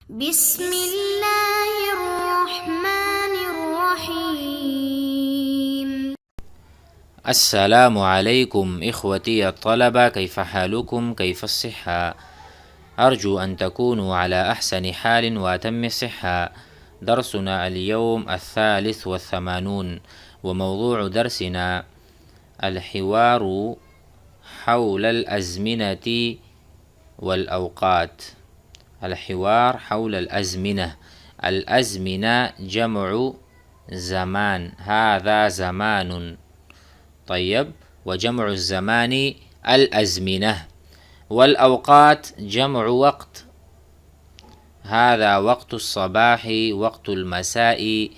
بسم الله الرحمن الرحيم. السلام عليكم إخوتي الطلبة، كيف حالكم؟ كيف الصحة؟ أرجو أن تكونوا على أحسن حال وأتم الصحة. درسنا اليوم 83، وموضوع درسنا الحوار حول الأزمنة والأوقات. الحوار حول الأزمنة. الأزمنة جمع زمان، هذا زمان. طيب، وجمع الزمان الأزمنة. والأوقات جمع وقت، هذا وقت الصباح، وقت المساء.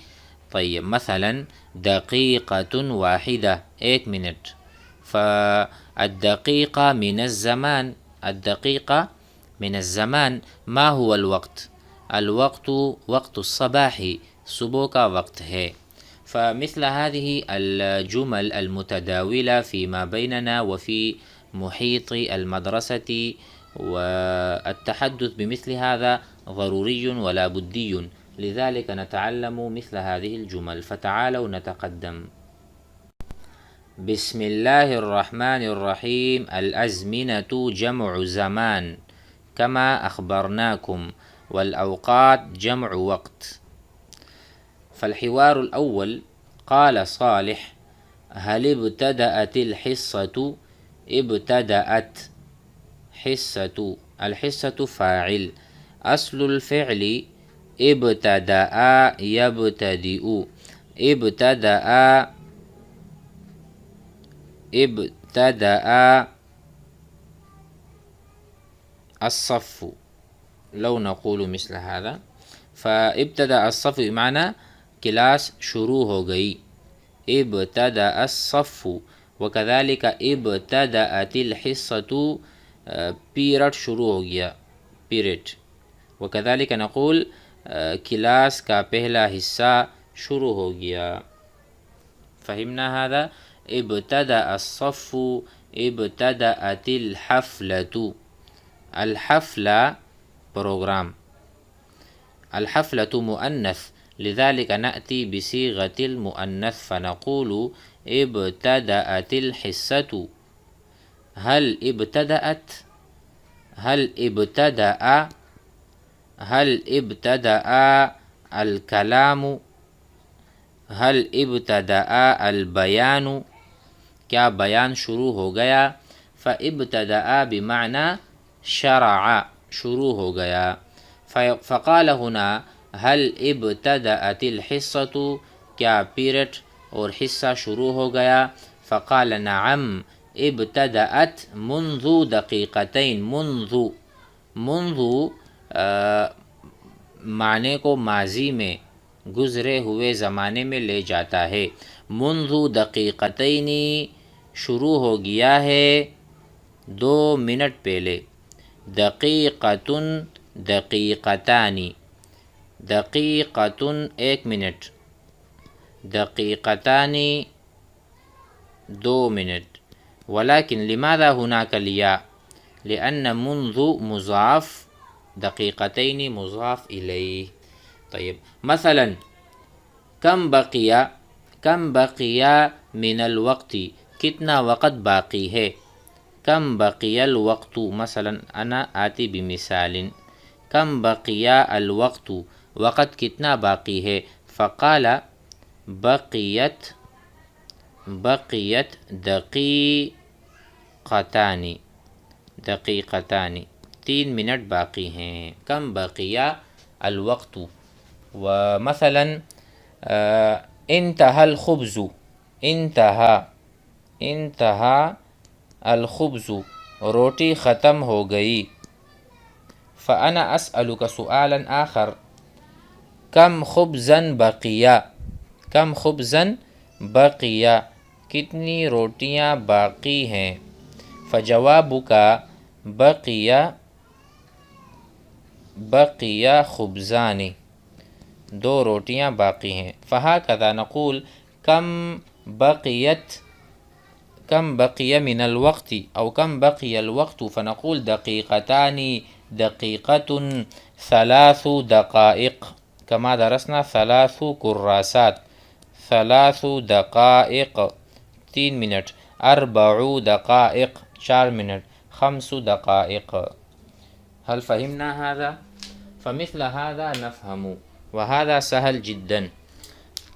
طيب، مثلا دقيقة واحدة، 1 منت. فالدقيقة من الزمان، الدقيقة من الزمان. ما هو الوقت؟ الوقت وقت الصباح، صبح کا وقت ہے. فمثل هذه الجمل المتداولة فيما بيننا وفي محيط المدرسة، والتحدث بمثل هذا ضروري ولا بدي، لذلك نتعلم مثل هذه الجمل. فتعالوا نتقدم. بسم الله الرحمن الرحيم. الأزمنة جمع زمان كما أخبرناكم، والأوقات جمع وقت. فالحوار الأول، قال صالح: هل ابتدأت الحصة؟ ابتدأت حصة، الحصة فاعل، أصل الفعل ابتدأ يبتدئ. ابتدأ الصف، لو نقول مثل هذا. فابتدأ الصف بمعنى کلاس شروع ہو گئی. ابتدأ الصف. وكذلك ابتدأت الحصة، پیریڈ شروع ہو گیا، پیریڈ. وكذلك نقول کلاس کا پہلا حصہ شروع ہو گیا. فهمنا هذا؟ ابتدأ الصف، ابتدأت الحفلة. الحفلة پروگرام، الحفلة مؤنث، لذلك نأتي بصيغة المؤنث فنقول ابتدأت الحصة. هل ابتدأت؟ هل ابتدأ؟ هل ابتدأ الكلام؟ هل ابتدأ البيان؟ کیا بیان شروع ہو گیا؟ فابتدأ بمعنى شرع، شروع ہو گیا. فقال هنا هل ابتدأت الحصة، کیا پیریڈ اور حصہ شروع ہو گیا؟ فقال نعم ابتدأت منذ دقیقتين. منذ معنی کو ماضی میں، گزرے ہوئے زمانے میں لے جاتا ہے. منذ دقیقتين شروع ہو گیا ہے 2 منٹ پہلے. دقیقۃ دقیقتان، دقیقۃ 1 منٹ، دقیقتان 2 منٹ. ولكن لماذا هناك الياء؟ لأن منذ مضاف، دقیقتين مضاف إليه. طيب، مثلا کم بقي من الوقت، کتنا وقت باقی ہے. کم بقي الوقت، مثلا انا آتی بمثال. کم بقي الوقت، وقت کتنا باقی ہے. فقال بقيت دقیقتان، دقیقتان 3 منٹ باقی ہیں. کم بقي الوقت. ومثلا انتهى الخبز، انتهى الخبز، روٹی ختم ہو گئی. فأنا أسألك سؤالا آخر: كم خبزا بقي؟ كم خبزا بقي، کتنی روٹیاں باقی ہیں. فجوابك بقي خبزان، 2 روٹیاں باقی ہیں. فهكذا نقول كم بقي من الوقت، أو كم بقي الوقت، فنقول دقيقتان، دقيقة. ثلاث دقائق كما درسنا ثلاث كراسات، ثلاث دقائق 3 منٹ، 4 دقائق 4 منٹ، 5 دقائق. هل فهمنا هذا؟ فمثل هذا نفهم، وهذا سهل جدا.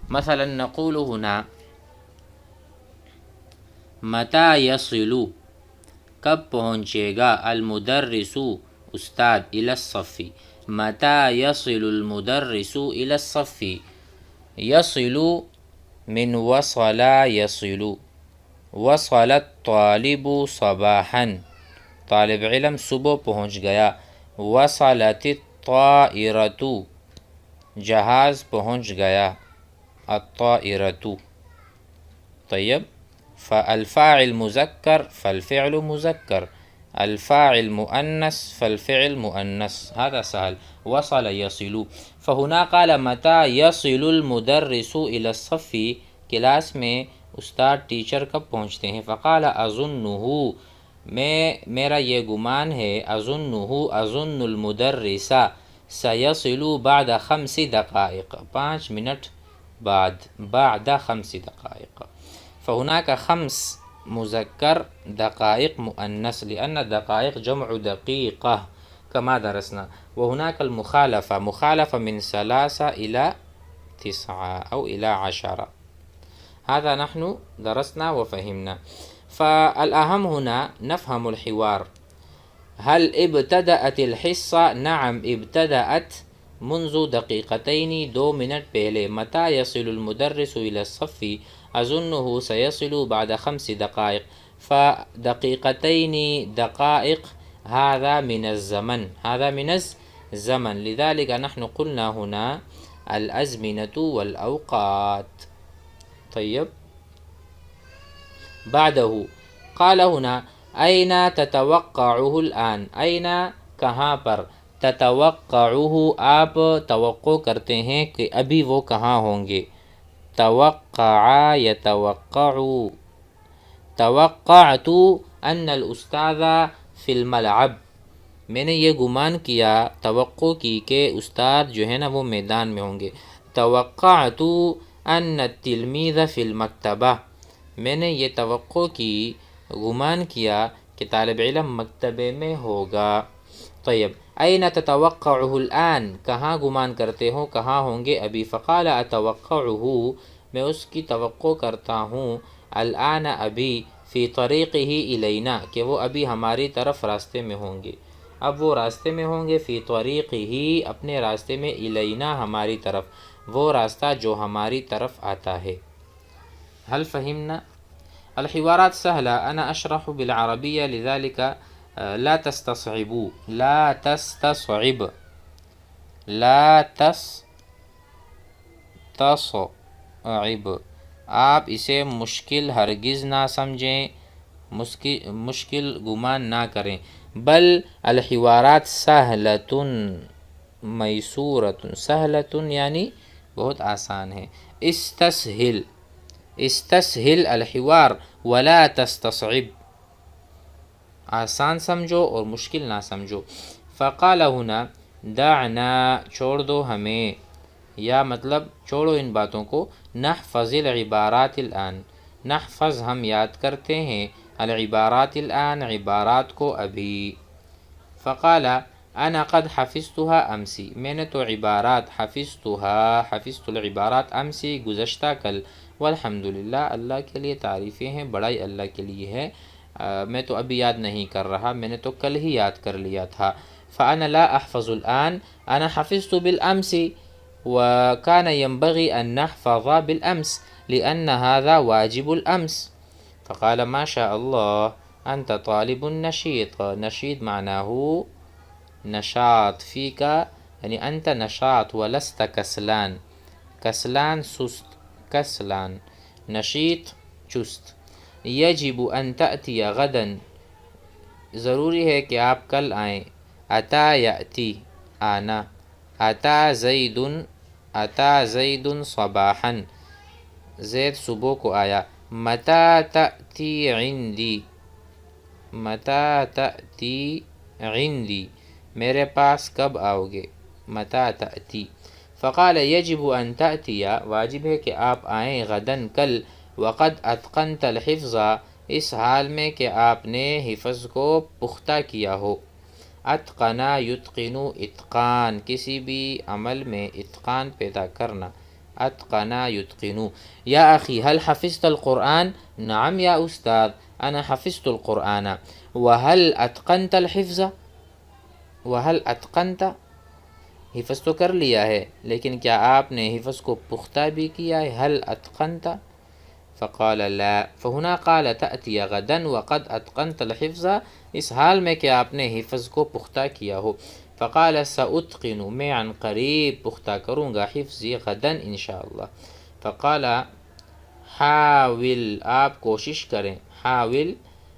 مثلا نقول هنا متى يصل، کب پہنچے گا، المدرس استاد، الى الصف، متى يصل المدرس الى الصف. يصل من وصل يصل، وصل الطالب صباحا، طالب علم صبح پہنچ گیا. وصلت الطائرة، جہاز پہنچ گیا، الطائرة. طيب، فالفاعل مذکر فالفعل مذکر، الفاعل مؤنث فالفعل مؤنث. هذا سهل. وصل يصل. فهنا قال متى يصل المدرس الى الصف، کلاس میں استاد ٹیچر کب پہنچتے ہیں. فقال اظنه، میرا یہ گمان ہے، اظنه اظن المدرس سيصل بعد 5 دقائق، 5 منٹ بعد، بعد 5 دقائق. فهناك 5 مذکر، دقائق مؤنث، لأن دقائق جمع دقيقة كما درسنا. وهناك المخالفة، مخالفة من 3 إلى 9 أو إلى 10. هذا نحن درسنا وفهمنا. فالأهم هنا نفهم الحوار. هل ابتدأت الحصة؟ نعم ابتدأت منذ 2 دقيقتين، 2 منٹ پہلے. متى يصل المدرس إلى الصف؟ أظنه سيصل بعد 5 دقائق. فدقيقتين دقائق هذا من الزمن، هذا من الزمن، لذلك نحن قلنا هنا الأزمنة والأوقات. طيب، بعده قال هنا أين تتوقعه الآن؟ أين کہاں پر، تتوقعه آپ توقع کرتے ہیں کہ ابھی وہ کہاں ہوں گے. توقع يتوقع. توقعت ان الاستاذ فی الملعب، میں نے یہ گمان کیا، توقع کی کہ استاد جو ہے نا وہ میدان میں ہوں گے. توقعت ان التلمیذ فی المکتبہ، میں نے یہ توقع کی، گمان کیا کہ طالب علم مکتبے میں ہوگا. طیب، این تتوقعه الآن، کہاں گمان کرتے ہو، کہاں ہوں گے ابھی. فقال اتوقعه، میں اس کی توقع کرتا ہوں، الآن ابھی، فی طریقہ الینا، کہ وہ ابھی ہماری طرف راستے میں ہوں گے. اب وہ راستے میں ہوں گے، فی طریقہ، اپنے راستے میں، الینا، ہماری طرف، وہ راستہ جو ہماری طرف آتا ہے. هل فهمنا؟ الحوارات سهلة، أنا أشرح بالعربية، لذلك لا تستصعبوا، لا تستصعب، لا تستصعب، آپ اسے مشکل ہرگز نہ سمجھیں، مشکل گمان نہ کریں. بل الحوارات سہلۃ میسورۃ، سہلۃ یعنی بہت آسان ہے. استسہل، استسہل الحوار ولا تستصعب، آسان سمجھو اور مشکل نہ سمجھو. فقال هنا دعنا، چھوڑ دو ہمیں، یا مطلب چھوڑو ان باتوں کو. نحفظ العبارات الآن، نحفظ ہم یاد کرتے ہیں، العبارات الآن عبارات کو ابھی. فقال انا قد حفظتها امسی، میں نے تو عبارات، حفظتها، حفظت العبارات امسی، گزشتہ کل. والحمدللہ، اللہ کے لیے تعریفیں ہیں، بڑائی اللہ کے لیے ہے. میں تو ابھی یاد نہیں کر رہا، میں نے تو کل ہی یاد کر لیا تھا. فانا لا احفظ الآن، انا حفظت بالامس، وكان ينبغي ان نحفظ بالامس لان هذا واجب الامس. فقال ما شاء الله انت طالب نشيط. نشيط معناه نشاط فيك، يعني انت نشاط ولست كسلان. کسلان سست، کسلان، نشیط چست. یجب ان تأتی غدا، ضروری ہے کہ آپ کل آئیں. اتا یأتی، آنا. اتا زید، اتا زید صباحا، زید صبح کو آیا. متی تأتی عندی، متی تأتی عندی، میرے پاس کب آؤ گے. متى تأتی؟ فقال یجب ان تأتی، واجب ہے کہ آپ آئیں، غدن کل، وقد اتقنت الحفظ، اس حال میں کہ آپ نے حفظ کو پختہ کیا ہو۔ اتقنا یتقنو، اتقان، کسی بھی عمل میں اتقان پیدا کرنا، اتقنا یتقنو۔ یا اخی هل حفظت القرآن؟ نعم یا استاد انا حفظت القرآن۔ وهل اتقنت الحفظ؟ وهل اتقنت، حفظ تو کر لیا ہے لیکن کیا آپ نے حفظ کو پختہ بھی کیا ہے؟ هل اتقنت؟ فقال لا، فہنا قال تأتی غدا وقد اتقنت الحفظ، اس حال میں کہ آپ نے حفظ کو پختہ کیا ہو۔ فقال سأتقن، میں عن قریب پختہ کروں گا حفظی، غدا انشاءاللہ۔ فقال حاول، آپ کوشش کریں، حاول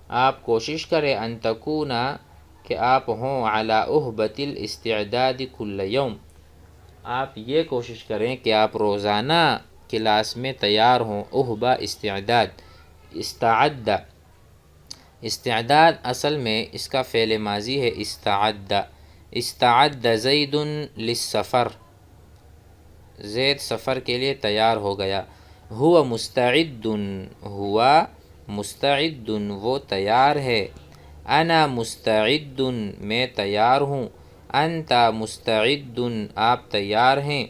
آپ کوشش کریں، ان تکون، کہ آپ ہوں، علی اہبۃ الاستعداد کل یوم، آپ یہ کوشش کریں کہ آپ روزانہ کلاس میں تیار ہوں۔ اہبہ استعداد، استعد، استعداد اصل میں اس کا فعل ماضی ہے استعد، استعد زید للسفر، زید سفر کے لیے تیار ہو گیا۔ ہوا مستعد، ہوا مستعد، وہ تیار ہے۔ انا مستعد، میں تیار ہوں۔ انت مستعد، آپ تیار ہیں۔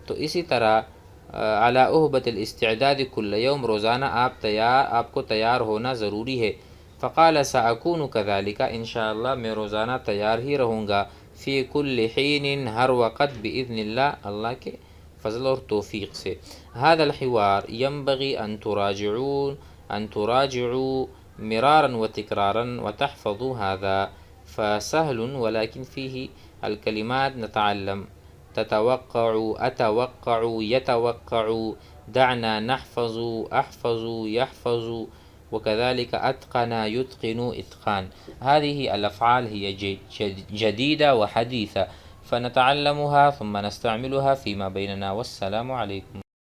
تو اسی طرح علی اہبۃ الاستعداد کل یوم، روزانہ آپ کو تیار ہونا ضروری ہے۔ فقال سأکون کذالک، انشاءاللہ میں روزانہ تیار ہی رہوں گا۔ فی کل حین، ہر وقت، باذن اللہ، اللہ کے فضل اور توفیق سے۔ هذا الحوار ينبغي أن تراجعوا مرارا وتكرارا وتحفظوا هذا، فسهل ولكن فيه الكلمات نتعلم. تتوقع، أتوقع، يتوقع، دعنا نحفظ، أحفظ، يحفظ، وكذلك أتقن، يتقن، إتقان. هذه الأفعال هي جديدة وحديثة، فنتعلمها ثم نستعملها فيما بيننا. والسلام عليكم.